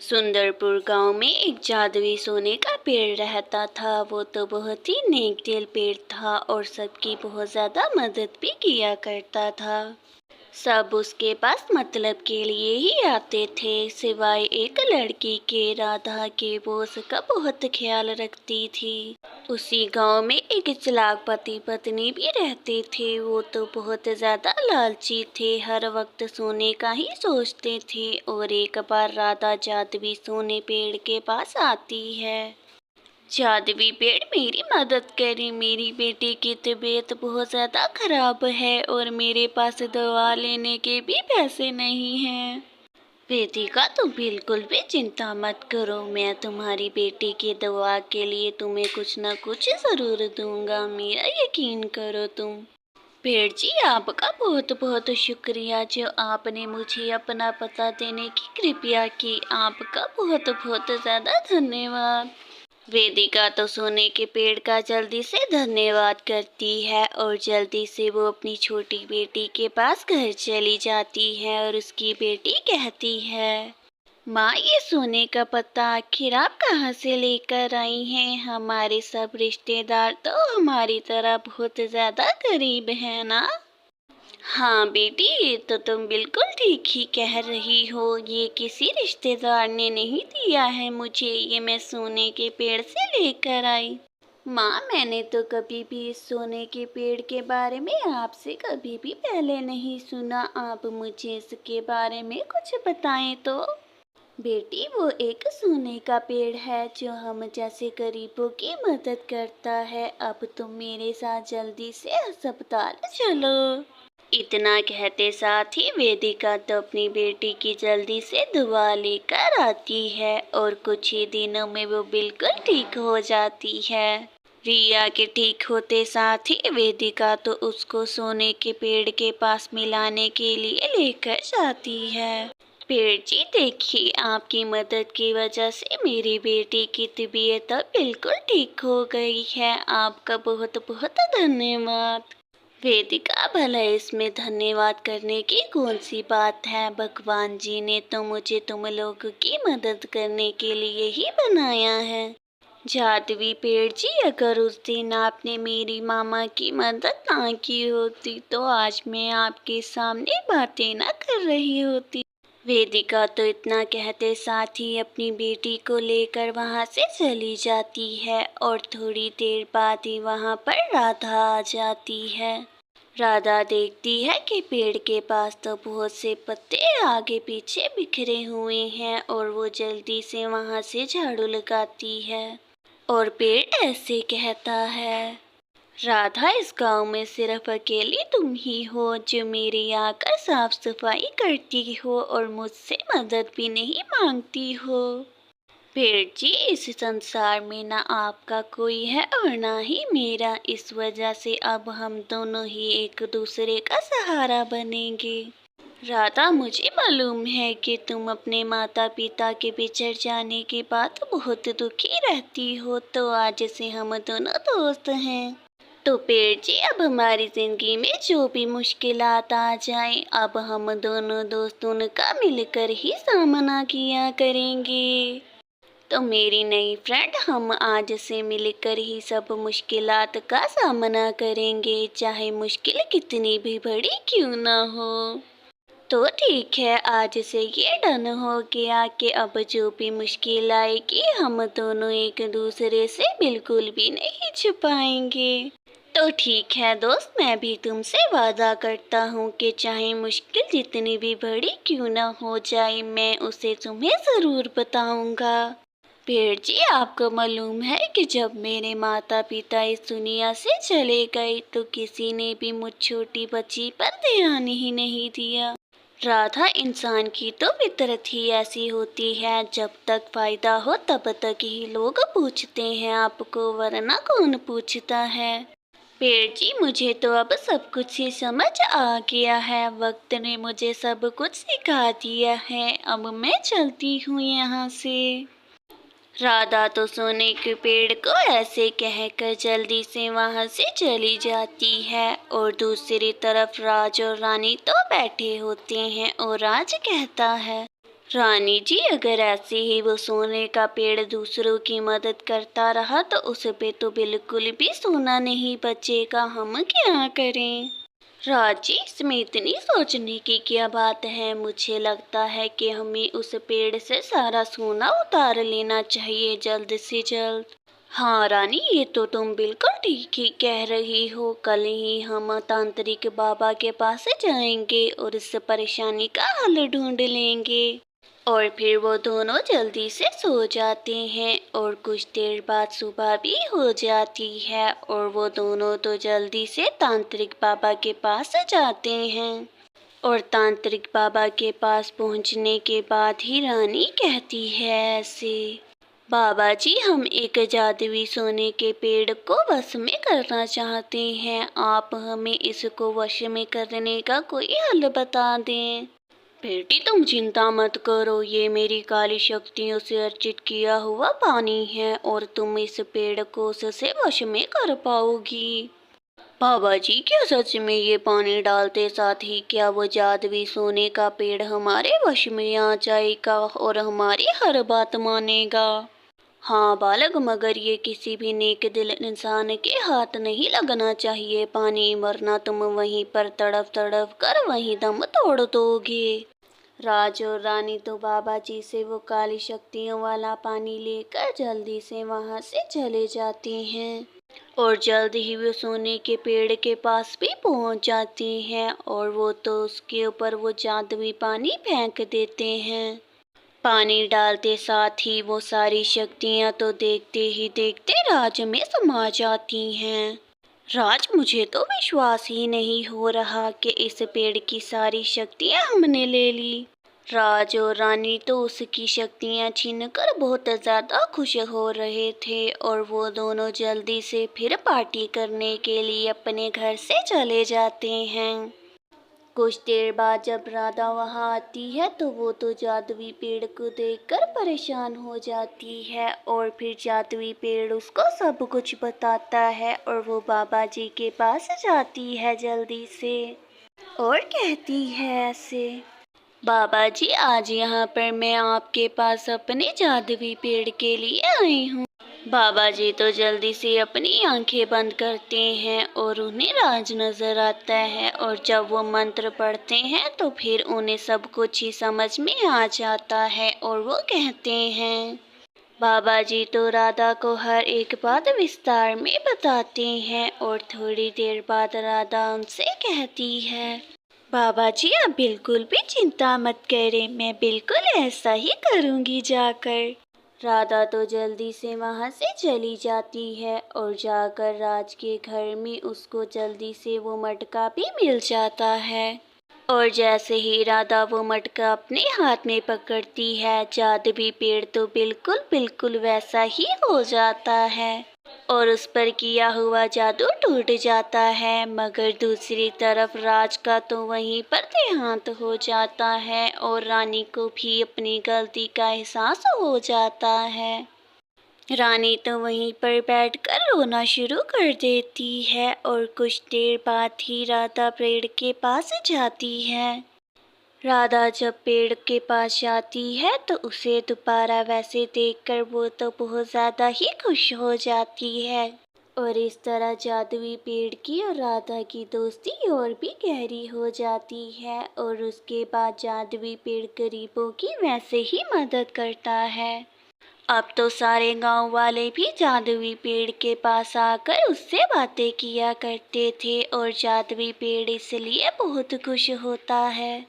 सुंदरपुर गांव में एक जादुई सोने का पेड़ रहता था। वो तो बहुत ही नेक दिल पेड़ था और सबकी बहुत ज्यादा मदद भी किया करता था। सब उसके पास मतलब के लिए ही आते थे, सिवाय एक लड़की के, राधा के। वो उसका बहुत ख्याल रखती थी। उसी गांव में एक चालाक पति पत्नी भी रहते थे। वो तो बहुत ज्यादा लालची थे, हर वक्त सोने का ही सोचते थे। और एक बार राधा जादुई सोने पेड़ के पास आती है। जादुई पेड़, मेरी मदद करें, मेरी बेटी की तबीयत बहुत ज़्यादा खराब है और मेरे पास दवा लेने के भी पैसे नहीं हैं। वेदिका, तुम बिल्कुल भी चिंता मत करो, मैं तुम्हारी बेटी की दवा के लिए तुम्हें कुछ न कुछ ज़रूर दूंगा, मेरा यकीन करो तुम। पेड़ जी, आपका बहुत बहुत शुक्रिया जो आपने मुझे अपना पता देने की कृपया की। आपका बहुत बहुत ज़्यादा धन्यवाद। वेदिका तो सोने के पेड़ का जल्दी से धन्यवाद करती है और जल्दी से वो अपनी छोटी बेटी के पास घर चली जाती है। और उसकी बेटी कहती है, माँ, ये सोने का पत्ता आखिर आप कहाँ से लेकर आई हैं? हमारे सब रिश्तेदार तो हमारी तरह बहुत ज़्यादा गरीब हैं ना। हाँ बेटी, ये तो तुम बिल्कुल ठीक ही कह रही हो। ये किसी रिश्तेदार ने नहीं दिया है मुझे, ये मैं सोने के पेड़ से लेकर आई। माँ, मैंने तो कभी भी इस सोने के पेड़ के बारे में आपसे कभी भी पहले नहीं सुना। आप मुझे इसके बारे में कुछ बताएं तो। बेटी, वो एक सोने का पेड़ है जो हम जैसे गरीबों की मदद करता है। अब तुम मेरे साथ जल्दी से अस्पताल चलो। इतना कहते साथ ही वेदिका तो अपनी बेटी की जल्दी से दुआ लेकर आती है और कुछ ही दिनों में वो बिल्कुल ठीक हो जाती है। रिया के ठीक होते साथ ही वेदिका तो उसको सोने के पेड़ के पास मिलाने के लिए लेकर जाती है। पेड़ जी, देखिए, आपकी मदद की वजह से मेरी बेटी की तबीयत अब बिल्कुल ठीक हो गई है। आपका बहुत बहुत धन्यवाद। वेदिका, भला इसमें धन्यवाद करने की कौन सी बात है? भगवान जी ने तो मुझे तुम लोगों की मदद करने के लिए ही बनाया है। जादुई पेड़ जी, अगर उस दिन आपने मेरी मामा की मदद ना की होती तो आज मैं आपके सामने बातें ना कर रही होती। वेदिका तो इतना कहते साथ ही अपनी बेटी को लेकर वहां से चली जाती है और थोड़ी देर बाद ही वहां पर राधा आ जाती है। राधा देखती है कि पेड़ के पास तो बहुत से पत्ते आगे पीछे बिखरे हुए हैं और वो जल्दी से वहां से झाड़ू लगाती है और पेड़ ऐसे कहता है, राधा, इस गांव में सिर्फ अकेली तुम ही हो जो मेरे यहाँ आकर साफ सफाई करती हो और मुझसे मदद भी नहीं मांगती हो। पेड़ जी, इस संसार में ना आपका कोई है और ना ही मेरा, इस वजह से अब हम दोनों ही एक दूसरे का सहारा बनेंगे। राधा, मुझे मालूम है कि तुम अपने माता पिता के बिछड़ जाने के बाद बहुत दुखी रहती हो, तो आज से हम दोनों दोस्त हैं। तो पेड़ जी, अब हमारी जिंदगी में जो भी मुश्किलात आ जाएं, अब हम दोनों दोस्तों का मिलकर ही सामना किया करेंगे। तो मेरी नई फ्रेंड, हम आज से मिलकर ही सब मुश्किलात का सामना करेंगे, चाहे मुश्किल कितनी भी बड़ी क्यों ना हो। तो ठीक है, आज से ये डन हो गया कि अब जो भी मुश्किल आएगी हम दोनों एक दूसरे से बिल्कुल भी नहीं छुपाएंगे। तो ठीक है दोस्त, मैं भी तुमसे वादा करता हूँ कि चाहे मुश्किल जितनी भी बड़ी क्यों ना हो जाए, मैं उसे तुम्हें ज़रूर बताऊंगा। पेड़ जी, आपको मालूम है कि जब मेरे माता पिता इस दुनिया से चले गए तो किसी ने भी मुझ छोटी बच्ची पर ध्यान ही नहीं दिया। राधा, इंसान की तो फितरत ही ऐसी होती है, जब तक फायदा हो तब तक ही लोग पूछते हैं आपको, वरना कौन पूछता है। पेड़ जी, मुझे तो अब सब कुछ ही समझ आ गया है। वक्त ने मुझे सब कुछ सिखा दिया है। अब मैं चलती हूँ यहाँ से। राधा तो सोने के पेड़ को ऐसे कहकर जल्दी से वहां से चली जाती है और दूसरी तरफ राज और रानी तो बैठे होते हैं और राज कहता है, रानी जी, अगर ऐसे ही वो सोने का पेड़ दूसरों की मदद करता रहा तो उस पे तो बिल्कुल भी सोना नहीं बचेगा, हम क्या करें? राजी, इसमें इतनी सोचने की क्या बात है। मुझे लगता है कि हमें उस पेड़ से सारा सोना उतार लेना चाहिए जल्द से जल्द। हाँ रानी, ये तो तुम बिल्कुल ठीक ही कह रही हो। कल ही हम तांत्रिक बाबा के पास जाएंगे और इस परेशानी का हल ढूंढ लेंगे। और फिर वो दोनों जल्दी से सो जाते हैं और कुछ देर बाद सुबह भी हो जाती है और वो दोनों तो जल्दी से तांत्रिक बाबा के पास जाते हैं। और तांत्रिक बाबा के पास पहुंचने के बाद ही रानी कहती है ऐसे, बाबा जी, हम एक जादुई सोने के पेड़ को वश में करना चाहते हैं। आप हमें इसको वश में करने का कोई हल बता दें। बेटी, तुम चिंता मत करो, ये मेरी काली शक्तियों से अर्चित किया हुआ पानी है और तुम इस पेड़ को उससे वश में कर पाओगी। बाबा जी, क्या सच में ये पानी डालते साथ ही क्या वो जादुई सोने का पेड़ हमारे वश में आ जाएगा और हमारी हर बात मानेगा? हाँ बालक, मगर ये किसी भी नेक दिल इंसान के हाथ नहीं लगना चाहिए पानी, वरना तुम वहीं पर तड़प तड़प कर वहीं दम तोड़ दोगे। राज और रानी तो बाबा जी से वो काली शक्तियों वाला पानी लेकर जल्दी से वहां से चले जाते हैं और जल्द ही वो सोने के पेड़ के पास भी पहुंच जाते हैं और वो तो उसके ऊपर वो जादुई पानी फेंक देते हैं। पानी डालते साथ ही वो सारी शक्तियां तो देखते ही देखते राज में समा जाती हैं। राज, मुझे तो विश्वास ही नहीं हो रहा कि इस पेड़ की सारी शक्तियां हमने ले ली। राज और रानी तो उसकी शक्तियां छीनकर बहुत ज्यादा खुश हो रहे थे और वो दोनों जल्दी से फिर पार्टी करने के लिए अपने घर से चले जाते हैं। कुछ देर बाद जब राधा वहां आती है तो वो तो जादुई पेड़ को देखकर परेशान हो जाती है और फिर जादुई पेड़ उसको सब कुछ बताता है और वो बाबा जी के पास जाती है जल्दी से और कहती है ऐसे, बाबा जी, आज यहाँ पर मैं आपके पास अपने जादुई पेड़ के लिए आई हूँ। बाबा जी तो जल्दी से अपनी आंखें बंद करते हैं और उन्हें राज नजर आता है और जब वो मंत्र पढ़ते हैं तो फिर उन्हें सब कुछ ही समझ में आ जाता है और वो कहते हैं, बाबा जी तो राधा को हर एक बात विस्तार में बताते हैं और थोड़ी देर बाद राधा उनसे कहती है, बाबा जी, आप बिल्कुल भी चिंता मत करें, मैं बिल्कुल ऐसा ही करूँगी जाकर। राधा तो जल्दी से वहाँ से चली जाती है और जाकर राज के घर में उसको जल्दी से वो मटका भी मिल जाता है। और जैसे ही राधा वो मटका अपने हाथ में पकड़ती है, जादुई पेड़ तो बिल्कुल बिल्कुल वैसा ही हो जाता है और उस पर किया हुआ जादू टूट जाता है। मगर दूसरी तरफ राज का तो वहीं पर देहांत हो जाता है और रानी को भी अपनी गलती का एहसास हो जाता है। रानी तो वहीं पर बैठकर रोना शुरू कर देती है और कुछ देर बाद ही राधा पेड़ के पास जाती है। राधा जब पेड़ के पास जाती है तो उसे दोबारा वैसे देखकर वो तो बहुत ज़्यादा ही खुश हो जाती है और इस तरह जादुई पेड़ की और राधा की दोस्ती और भी गहरी हो जाती है और उसके बाद जादुई पेड़ गरीबों की वैसे ही मदद करता है। अब तो सारे गांव वाले भी जादुई पेड़ के पास आकर उससे बातें किया करते थे और जादुई पेड़ इसलिए बहुत खुश होता है।